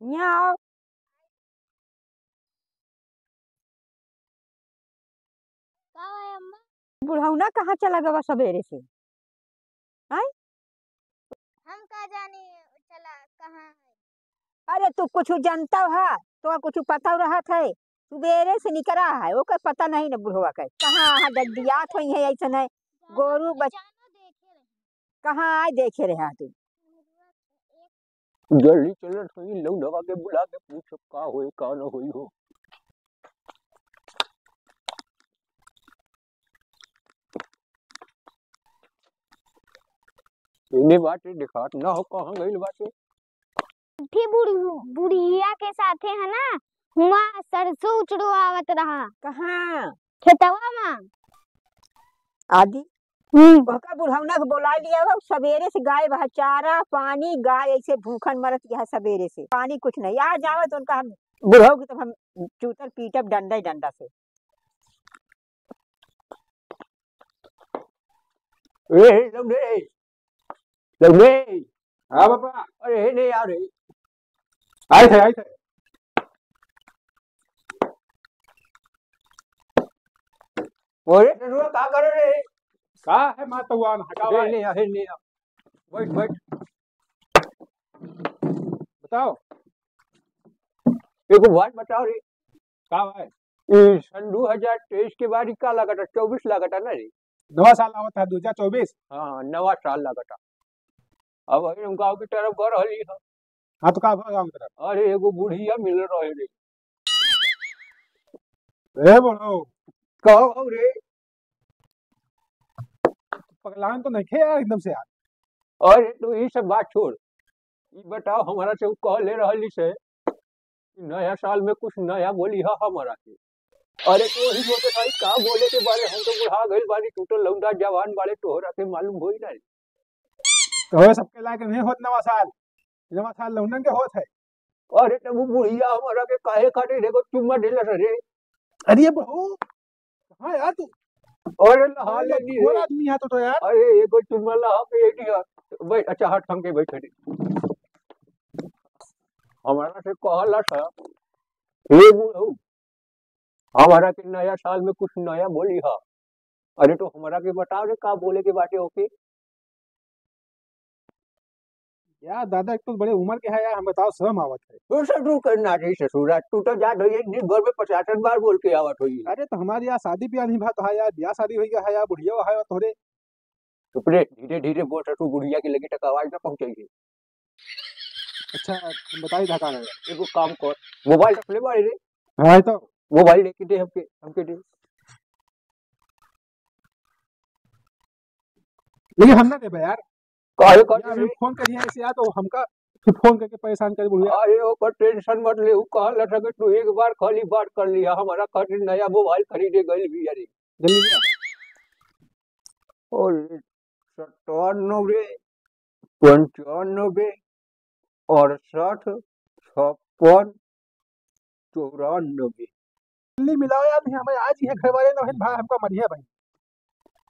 यहाँ बुढ़ौना कहाँ चला गवा सवेरे से? हैं? हम का जाने चला कहाँ है। अरे तू कुछ जानता है तो कुछ पता रहा थे सवेरे से निकला है वो पता नहीं न बुढ़वा के कहाँ डडियात हुई है ऐसा नहीं गोरू बच कहाँ आए देखे रहा तू जल्दी चलो थोड़ी लोग दवा के बुला के पूछ का होई का न होई हो। इन्हें बातें दिखात ना हो कहाँ गई बातें थी बुढ़िया के साथे है ना हुआ सरसों उचड़ो आवत रहा कहाँ खेतवा में आदि बका बुढ़ौना को बुला लिया वो सवेरे से गाय बहा चारा पानी गाय ऐसे भूखन मरत गया सवेरे से पानी कुछ नहीं आ जावे तो उनका हम बुढ़ऊ की तो हम चूतर पीटब डंडा ही डंडा से। लवने हाँ बाबा अरे नहीं आ रही आए थे अरे तू का कर रे का है मातवान हटावा नहीं आ नहीं आ बैठ बैठ बताओ एक बात बताओ रे का है ये सन 2023 के बाद का लगता 24 लगता ना रे नवा साल आवत है 2024। हाँ नवा साल लगता अब हम गाँव की तरफ कर रही है। हाँ तो का गाँव की तरफ अरे एगो बुढ़िया मिल रहे रे ए बोलो कहो रे पगलान तो नहीं खे यार एकदम से यार। अरे तू ये सब बात छोड़ ये बताओ हमारा से कह ले रही से नया साल में कुछ नया बोली है हमारा से। अरे तो वही बोलते भाई का बोले के बारे हम तो बुढ़ा गइल बानी तू तो लौंडा जवान बाले तोहरा के मालूम होई ना रे। तो सबके लायक नहीं होत नवा साल लौंडन के होत है। अरे तो वो बुढ़िया हमारा के काहे खातिर देखो चुम्मा दिला रे। अरे ये बहू हाँ यार तू अरे लहा ले दी कौन रे। आदमी है तो यार अरे एगो चुम्मा लहा के ले दिया भाई अच्छा हाथ हम के बैठ रे हमारा से कहला था हे बुढ़ऊ हमारा के नया साल में कुछ नया बोली है। अरे तो हमारा के बताओ रे का बोले के बाटे ओके यार दादा एक तो बड़े उम्र के है यार हम बताओ शर्म आवत है। तो ससुर करना नहीं ससुरा तू तो जा रही दिन भर में 50 बार बोल के आवत हुई। अरे तो हमारे यहाँ शादी ब्याह नहीं भात है यार ब्याह शादी हो गया है यार बुढ़िया है तोरे चुपरे धीरे धीरे बोल ससुर बुढ़िया के लगे तक आवाज ना पहुंचेगी। अच्छा हम बताइए ढका रहे एगो काम कर मोबाइल रख ले बारे रे हाँ तो मोबाइल लेके दे हमके दे लेकिन हम ना देबे यार काहे यार कर हम फोन करिए ऐसे यार तो हमका फिर फोन करके परेशान कर बुढ़िया। अरे ओकर टेंशन मत ले उ कहला था कि तू एक बार खाली बात कर लिया हमारा खातिर नया मोबाइल खरीदे गइल भी अरे जल्दी लिया और 97 95 68 56 94 जल्दी मिलाओ यार नहीं हमें आज ही है घर वाले ना भाई हमका मरिया भाई।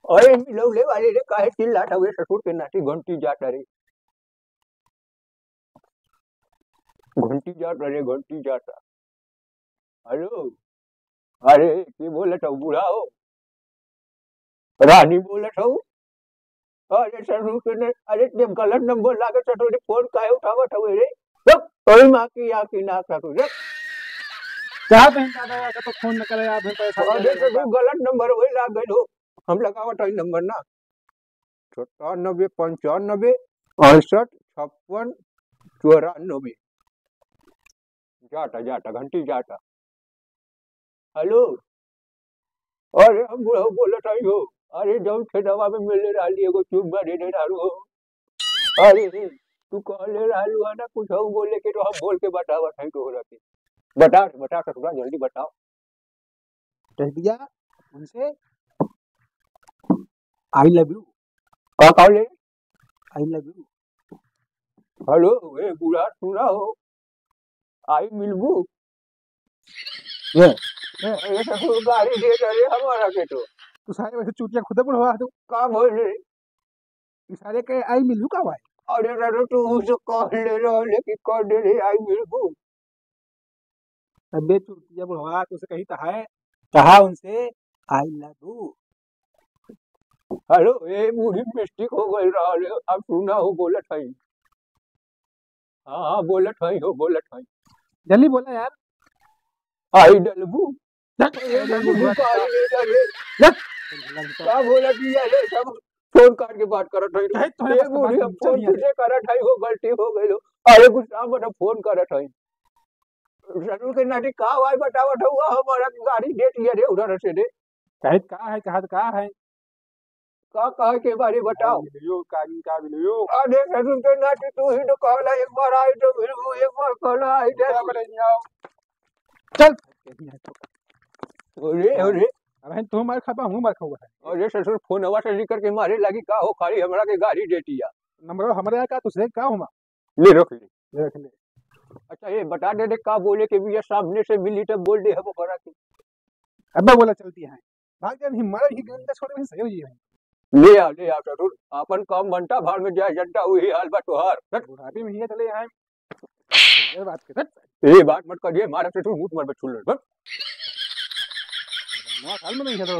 अरे मिलौले वाले रे काहे चिल्लात हवे ससुर के नाती घंटी जाता रे घंटी जाता। हेलो अरे के बोलत हो बूढ़ा हो रानी बोलत हो। अरे ससुर के ने अरे जब गलत नंबर लागे ससुर फोन काहे उठावत हवे रे तब तोई मां की या की ना ससुर रे क्या बहन दादा यार का तो फोन न करे यार परेशान अरे ससुर गलत नंबर वही लाग गइल हो हम लगावत हई नंबर ना 97 95 68 56 94 जाता घंटी जाता। हेलो अरे हम बुढ़ा बोलत हई हो अरे जब खेतवा में मिले रहली एगो चुम्मा दे दे रहलू हो। अरे तू कहले रहलू है ना कुछ हो बोले के तो हम बोल के बतावत हई तोहरा के बता ससुरा जल्दी बताओ कह दिया उनसे आई लव यू का कहले आई लव यू। हेलो ए बूढ़ा सुना हो आई मिलबू ये ए ससुर गाड़ी दे दे हमारा के तो तू सारे वैसे चूतिया खुद बढ़वा तू का बोल रे सारे के आई मिलू का भाई अरे अरे तू मुझे कह ले रहा कि कर दे रे आई मेरे को। अबे चूतिया बुढ़वा तुझसे कही तो है, कहा उनसे आई लव यू। हेलो ए मुझे मिस्टेक हो गई रहा रे, अब सुना हो बोलत है। हाँ हाँ बोलत है हो बोलत है। जल्दी बोला यार। आई डलबू अरे बुढ़वा क्या बोला कि यार सब फोन करके बात करत है। कहे तो ए मुझे फोन तुझे करत है हो, गलती हो गई लो। अरे गुस्सा मत फोन करत है। जरूर के नाटी का वाई बतावत हुआ हमारा गाड़ी दे दिया रे उधर से दे। कहे कहा है, कहा तो कहा है। का कहा के बारे बताओ। वीडियो का वीडियो अरे जरूर के नाटी तू ही तो कहला एक बार आई तो फिर वो एक बार कहला आई दे। चल। अरे अरे अरे तू मार खाता हूँ मार खाऊंगा। अरे ससुर फोन हवा से लेकर के मारे लगी का हो, खाली हमरा के गाड़ी दे दिया। नंबर हमारे यहाँ का तुझसे का हूँ ले रख ले। ले रख ले। अच्छा ये बता दे का बोले के भी ये सामने से मिली तब बोल दे हम करा के। अब्बा बोला चलती है भाग जा, नहीं मारा ही गंदा छोड़ में सही हो जी है। ले आ ससुर अपन काम बनता भाड़ में जाए जनता वही हाल बा तोहार। बुढ़ापे में ही चले आए ये बात कर। ये बात मत करिए मारा ससुर मुंह मत छुल। साल में नहीं है तो